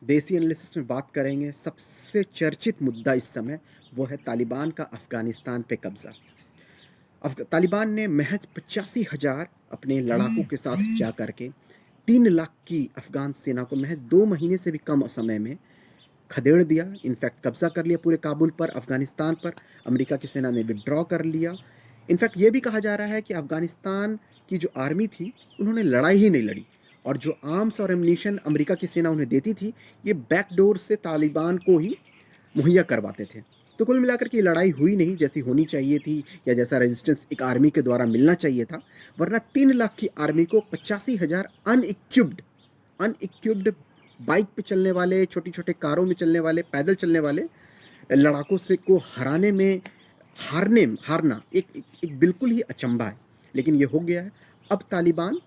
देसी एनालिसिस में बात करेंगे, सबसे चर्चित मुद्दा इस समय वो है तालिबान का अफ़गानिस्तान पे कब्ज़ा। तालिबान ने महज 85,000 अपने लड़ाकों के साथ जा करके 3 लाख की अफ़गान सेना को महज 2 महीने से भी कम समय में खदेड़ दिया। इनफैक्ट कब्ज़ा कर लिया पूरे काबुल पर, अफ़गानिस्तान पर। अमेरिका की सेना ने विथड्रॉ कर लिया। इनफैक्ट ये भी कहा जा रहा है कि अफ़गानिस्तान की जो आर्मी थी, उन्होंने लड़ाई ही नहीं लड़ी, और जो आर्म्स और एम्यूनिशन अमेरिका की सेना उन्हें देती थी, ये बैकडोर से तालिबान को ही मुहैया करवाते थे। तो कुल मिलाकर के ये लड़ाई हुई नहीं जैसी होनी चाहिए थी, या जैसा रेजिस्टेंस एक आर्मी के द्वारा मिलना चाहिए था। वरना 3 लाख की आर्मी को 85,000 अनइक्विप्ड बाइक पे चलने वाले, छोटी-छोटे कारों में चलने वाले, पैदल चलने वाले लड़ाकों से को हराने में हारना एक एक एक बिल्कुल ही अचंभा है। लेकिन ये हो गया है। अब तालिबान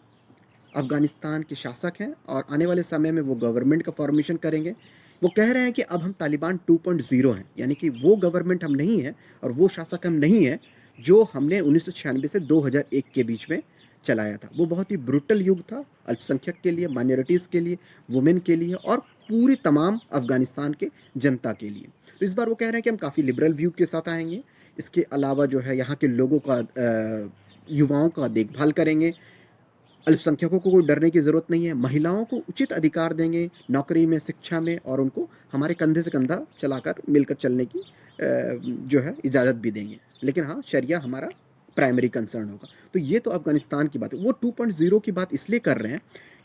अफ़गानिस्तान के शासक हैं और आने वाले समय में वो गवर्नमेंट का फॉर्मेशन करेंगे। वो कह रहे हैं कि अब हम तालिबान 2.0 हैं, यानी कि वो गवर्नमेंट हम नहीं हैं और वो शासक हम नहीं हैं जो हमने 1996 से 2001 के बीच में चलाया था। वो बहुत ही ब्रूटल युग था अल्पसंख्यक के लिए, माइनॉरिटीज़ के लिए, वुमेन के लिए और पूरी तमाम अफ़गानिस्तान के जनता के लिए। तो इस बार वो कह रहे हैं कि हम काफ़ी लिबरल व्यू के साथ आएँगे। इसके अलावा जो है यहाँ के लोगों का युवाओं का देखभाल करेंगे। अल्पसंख्यकों को कोई डरने की ज़रूरत नहीं है। महिलाओं को उचित अधिकार देंगे नौकरी में, शिक्षा में, और उनको हमारे कंधे से कंधा चलाकर मिलकर चलने की जो है इजाज़त भी देंगे। लेकिन हाँ, शरिया हमारा प्राइमरी कंसर्न होगा। तो ये तो अफ़गानिस्तान की बात है। वो 2.0 की बात इसलिए कर रहे हैं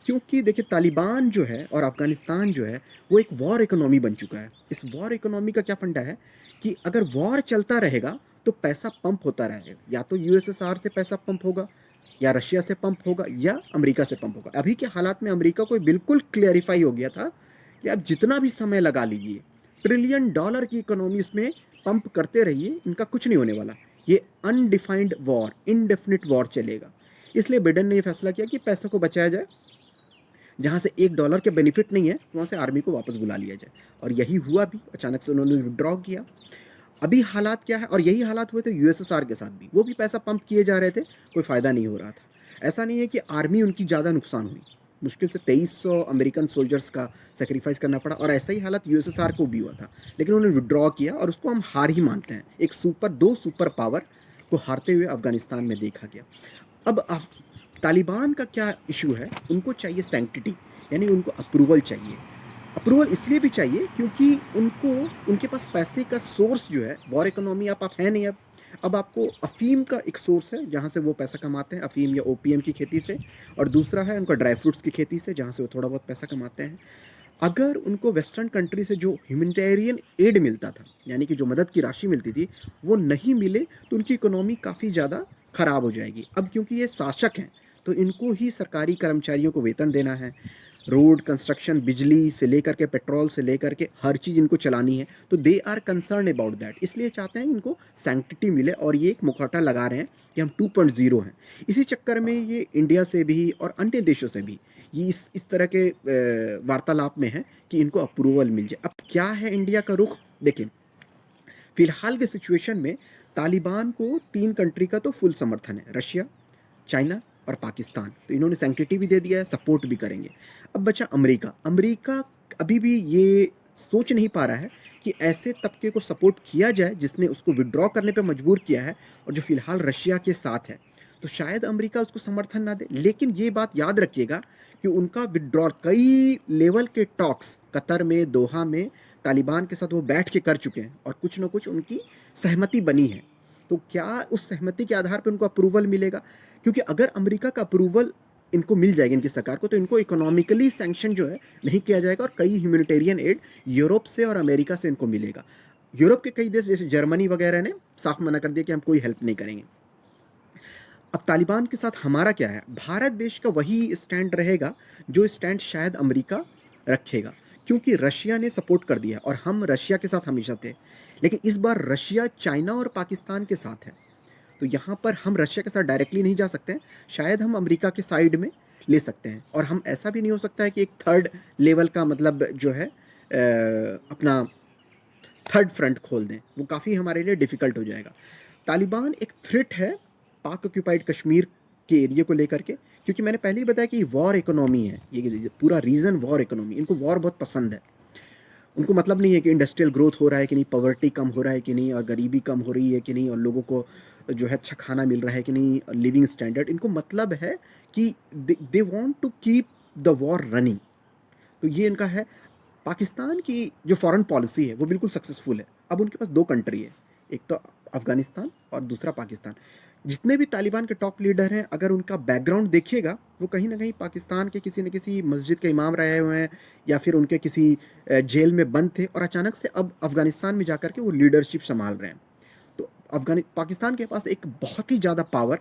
क्योंकि देखिए तालिबान जो है और अफ़गानिस्तान जो है वो एक वॉर इकोनॉमी बन चुका है। इस वॉर इकोनॉमी का क्या फंडा है कि अगर वॉर चलता रहेगा तो पैसा पंप होता रहेगा। या तो यूएसएसआर से पैसा पंप होगा, या रशिया से पंप होगा, या अमेरिका से पंप होगा। अभी के हालात में अमेरिका को बिल्कुल क्लियरिफाई हो गया था कि आप जितना भी समय लगा लीजिए, ट्रिलियन डॉलर की इकोनॉमी इसमें पंप करते रहिए, इनका कुछ नहीं होने वाला। ये अनडिफाइंड वॉर, इनडेफिनिट वॉर चलेगा। इसलिए बिडेन ने यह फैसला किया कि पैसों को बचाया जाए, जहाँ से $1 के बेनिफिट नहीं है वहाँ से आर्मी को वापस बुला लिया जाए। और यही हुआ भी। अचानक से उन्होंने विड्रॉ किया। अभी हालात क्या है, और यही हालात हुए थे यूएसएसआर के साथ भी। वो भी पैसा पंप किए जा रहे थे, कोई फ़ायदा नहीं हो रहा था। ऐसा नहीं है कि आर्मी उनकी ज़्यादा नुकसान हुई। मुश्किल से 2300 अमेरिकन सोल्जर्स का सैक्रिफाइस करना पड़ा, और ऐसा ही हालत यूएसएसआर को भी हुआ था। लेकिन उन्होंने विड्रॉ किया, और उसको हम हार ही मानते हैं। दो सुपर पावर को हारते हुए अफ़गानिस्तान में देखा गया। अब तालिबान का क्या इशू है, उनको चाहिए सैंक्टिटी, यानी उनको अप्रूवल चाहिए। अप्रूवल इसलिए भी चाहिए क्योंकि उनको, उनके पास पैसे का सोर्स जो है, वॉर इकोनॉमी आप है नहीं अब आपको अफ़ीम का एक सोर्स है जहाँ से वो पैसा कमाते हैं, अफ़ीम या ओपीएम की खेती से, और दूसरा है उनका ड्राई फ्रूट्स की खेती से, जहाँ से वो थोड़ा बहुत पैसा कमाते हैं। अगर उनको वेस्टर्न कंट्री से जो ह्यूमैनिटेरियन एड मिलता था, यानी कि जो मदद की राशि मिलती थी, वो नहीं मिले तो उनकी इकोनॉमी काफ़ी ज़्यादा ख़राब हो जाएगी। अब क्योंकि ये शासक हैं तो इनको ही सरकारी कर्मचारियों को वेतन देना है, रोड कंस्ट्रक्शन, बिजली से लेकर के पेट्रोल से लेकर के हर चीज़ इनको चलानी है। तो they are concern about that, इसलिए चाहते हैं इनको सैंक्टिटी मिले, और ये एक मुखौटा लगा रहे हैं कि हम 2.0 हैं। इसी चक्कर में ये इंडिया से भी और अन्य देशों से भी ये इस तरह के वार्तालाप में है कि इनको अप्रूवल मिल जाए। अब क्या है इंडिया का रुख, देखिए फिलहाल के सिचुएशन में तालिबान को 3 कंट्री का तो फुल समर्थन है, रशिया, चाइना और पाकिस्तान। तो इन्होंने सैंक्टिटी भी दे दिया है, सपोर्ट भी करेंगे। अब बचा अमेरिका। अमेरिका अभी भी ये सोच नहीं पा रहा है कि ऐसे तबके को सपोर्ट किया जाए जिसने उसको विड्रॉ करने पे मजबूर किया है, और जो फिलहाल रशिया के साथ है। तो शायद अमेरिका उसको समर्थन ना दे। लेकिन ये बात याद रखिएगा कि उनका विड्रॉल, कई लेवल के टॉक्स कतर में, दोहा में तालिबान के साथ वो बैठ के कर चुके हैं, और कुछ ना कुछ उनकी सहमति बनी है। तो क्या उस सहमति के आधार पर उनको अप्रूवल मिलेगा? क्योंकि अगर अमेरिका का अप्रूवल इनको मिल जाएगा, इनकी सरकार को, तो इनको इकोनॉमिकली सैंक्शन जो है नहीं किया जाएगा, और कई ह्यूमैनिटेरियन एड यूरोप से और अमेरिका से इनको मिलेगा। यूरोप के कई देश जैसे जर्मनी वगैरह ने साफ मना कर दिया कि हम कोई हेल्प नहीं करेंगे। अब तालिबान के साथ हमारा क्या है? भारत देश का वही स्टैंड रहेगा जो स्टैंड शायद अमेरिका रखेगा, क्योंकि रशिया ने सपोर्ट कर दिया और हम रशिया के साथ हमेशा थे। लेकिन इस बार रशिया चाइना और पाकिस्तान के साथ है, तो यहाँ पर हम रशिया के साथ डायरेक्टली नहीं जा सकते हैं। शायद हम अमेरिका के साइड में ले सकते हैं, और हम ऐसा भी नहीं हो सकता है कि एक थर्ड लेवल का मतलब जो है अपना थर्ड फ्रंट खोल दें। वो काफ़ी हमारे लिए डिफ़िकल्ट हो जाएगा। तालिबान एक थ्रेट है पाक ऑक्यूपाइड कश्मीर के एरिया को लेकर के, क्योंकि मैंने पहले ही बताया कि वॉर इकोनॉमी है, ये पूरा रीज़न वॉर इकोनॉमी, इनको वॉर बहुत पसंद है। उनको मतलब नहीं है कि इंडस्ट्रियल ग्रोथ हो रहा है कि नहीं, पॉवर्टी कम हो रहा है कि नहीं, और गरीबी कम हो रही है कि नहीं, और लोगों को जो है अच्छा खाना मिल रहा है कि नहीं, लिविंग स्टैंडर्ड। इनको मतलब है कि they want to keep the war running. तो ये इनका है। पाकिस्तान की जो फॉरेन पॉलिसी है वो बिल्कुल सक्सेसफुल है। अब उनके पास दो कंट्री है, एक तो अफगानिस्तान और दूसरा पाकिस्तान। जितने भी तालिबान के टॉप लीडर हैं, अगर उनका बैकग्राउंड देखिएगा, वो कहीं ना कहीं पाकिस्तान के किसी न किसी मस्जिद के इमाम रहे हुए हैं, या फिर उनके किसी जेल में बंद थे, और अचानक से अब अफगानिस्तान में जाकर के वो लीडरशिप संभाल रहे हैं। तो पाकिस्तान के पास एक बहुत ही ज़्यादा पावर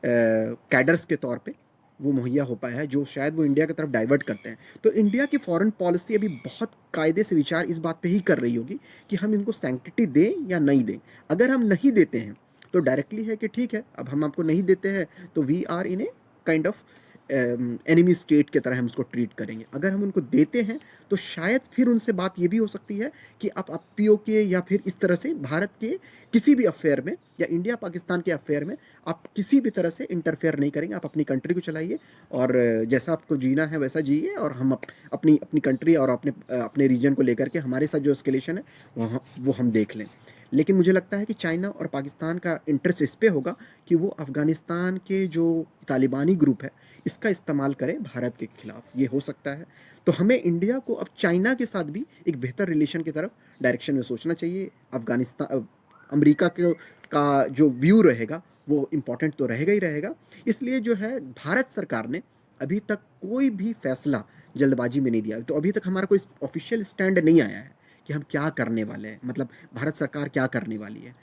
कैडर्स के तौर पे वो मुहैया हो पाया है, जो शायद वो इंडिया की तरफ डाइवर्ट करते हैं। तो इंडिया की फॉरेन पॉलिसी अभी बहुत कायदे से विचार इस बात पे ही कर रही होगी कि हम इनको सैंक्टिटी दें या नहीं दें। अगर हम नहीं देते हैं तो डायरेक्टली है कि ठीक है, अब हम आपको नहीं देते हैं तो we are in a kind of enemy state की तरह हम उसको ट्रीट करेंगे। अगर हम उनको देते हैं तो शायद फिर उनसे बात ये भी हो सकती है कि आप पीओके या फिर इस तरह से भारत के किसी भी अफेयर में या इंडिया पाकिस्तान के अफेयर में आप किसी भी तरह से इंटरफेयर नहीं करेंगे। आप अपनी कंट्री को चलाइए, और जैसा आपको जीना है वैसा जिए, और हम अपनी अपनी कंट्री और अपने रीजन को लेकर के हमारे साथ जो एस्केलेशन है वो हम देख लें। लेकिन मुझे लगता है कि चाइना और पाकिस्तान का इंटरेस्ट इस पे होगा कि वो अफ़गानिस्तान के जो तालिबानी ग्रुप है इसका इस्तेमाल करें भारत के खिलाफ। ये हो सकता है। तो हमें इंडिया को अब चाइना के साथ भी एक बेहतर रिलेशन की तरफ डायरेक्शन में सोचना चाहिए। अफ़गानिस्तान अमेरिका के का जो व्यू रहेगा वो इम्पोर्टेंट तो रहेगा ही रहेगा। इसलिए जो है भारत सरकार ने अभी तक कोई भी फैसला जल्दबाजी में नहीं दिया। तो अभी तक हमारा कोई ऑफिशियल स्टैंड नहीं आया है कि हम क्या करने वाले हैं, मतलब भारत सरकार क्या करने वाली है।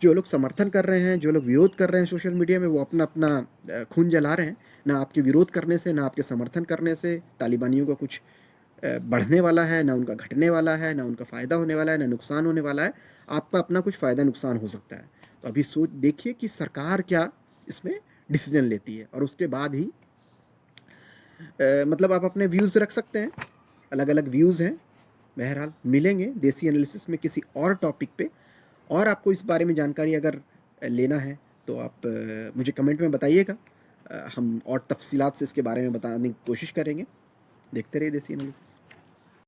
जो लोग समर्थन कर रहे हैं, जो लोग विरोध कर रहे हैं सोशल मीडिया में, वो अपना अपना खून जला रहे हैं। ना आपके विरोध करने से, ना आपके समर्थन करने से तालिबानियों का कुछ बढ़ने वाला है, ना उनका घटने वाला है, ना उनका फ़ायदा होने वाला है, ना नुकसान होने वाला है। आपका अपना कुछ फ़ायदा नुकसान हो सकता है। तो अभी सोच देखिए कि सरकार क्या इसमें डिसीजन लेती है, और उसके बाद ही मतलब आप अपने व्यूज़ रख सकते हैं। अलग अलग व्यूज़ हैं। बहरहाल मिलेंगे देसी एनालिसिस में किसी और टॉपिक पे। और आपको इस बारे में जानकारी अगर लेना है तो आप मुझे कमेंट में बताइएगा। हम और तफसीलात से इसके बारे में बताने की कोशिश करेंगे। देखते रहिए देसी एनालिसिस।